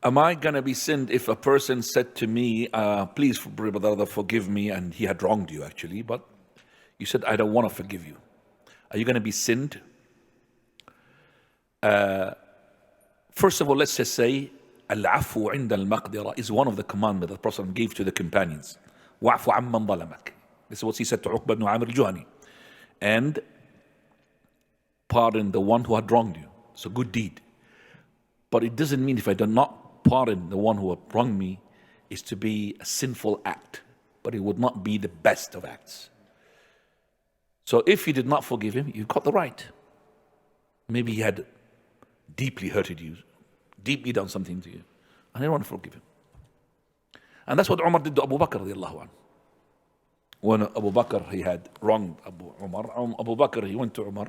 am I going to be sinned if a person said to me, please, brother, forgive me, and he had wronged you actually, but you said, I don't want to forgive you. Are you going to be sinned? First of all, let's just say, Al-afu inda al-maqdira is one of the commandments that the Prophet gave to the companions. Wa'fu amman zalamak. This is what he said to Uqba ibn Amir al-Juhani. And pardon the one who had wronged you. It's a good deed. But it doesn't mean if I do not pardon the one who had wronged me, is to be a sinful act. But it would not be the best of acts. So if you did not forgive him, you've got the right. Maybe he had deeply hurted you, deeply done something to you, and you don't want to forgive him. And that's what Umar did to Abu Bakr radiallahu anhu. When Abu Bakr, he had wronged Umar, Abu Bakr, he went to Umar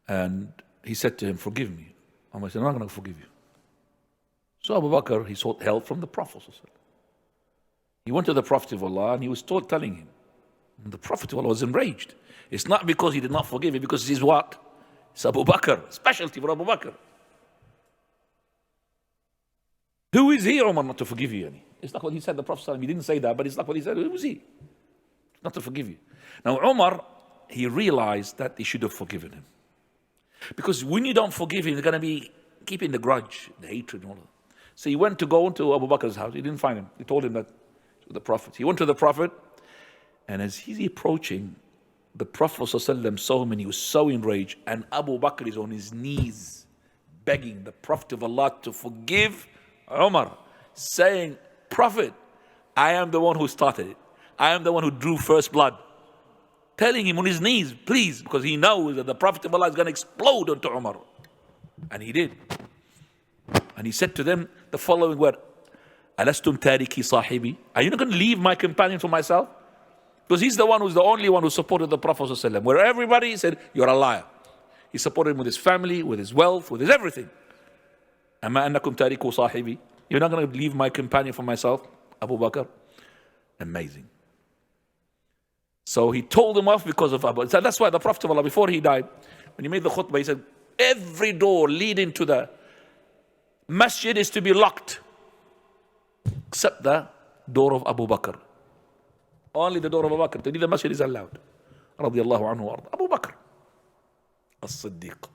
and he said to him, forgive me. Umar said, I'm not going to forgive you. So Abu Bakr, he sought help from the Prophet. He went to the Prophet of Allah and he was telling him. And the Prophet of Allah was enraged. It's not because he did not forgive him, because he's what? It's Abu Bakr, specialty for Abu Bakr. Who is he, Umar, not to forgive you? It's like what he said, the Prophet, he didn't say that, but it's like what he said, who is he? Not to forgive you. Now Umar, he realized that he should have forgiven him. Because when you don't forgive him, you're going to be keeping the grudge, the hatred and all that. So he went to go into Abu Bakr's house, he didn't find him. He told him that to the Prophet. He went to the Prophet, and as he's approaching, the Prophet ﷺ saw him and he was so enraged, and Abu Bakr is on his knees begging the Prophet of Allah to forgive Umar, saying, Prophet, I am the one who started it. I am the one who drew first blood. Telling him on his knees, please, because he knows that the Prophet of Allah is going to explode onto Umar. And he did. And he said to them the following word, Alastum tariki sahibi? Are you not going to leave my companion for myself? Because he's the one who's the only one who supported the Prophet ﷺ. Where everybody said, you're a liar. He supported him with his family, with his wealth, with his everything. Amma annakum tariku sahibi? You're not going to leave my companion for myself? Abu Bakr. Amazing. So he told him off because of Abu. So that's why the Prophet of Allah, before he died, when he made the khutbah, he said, every door leading to the masjid is to be locked, except the door of Abu Bakr. Only the door of Abu Bakr. To leave the masjid is allowed. رضي الله عنه وارضاه. Abu Bakr as-Siddiq.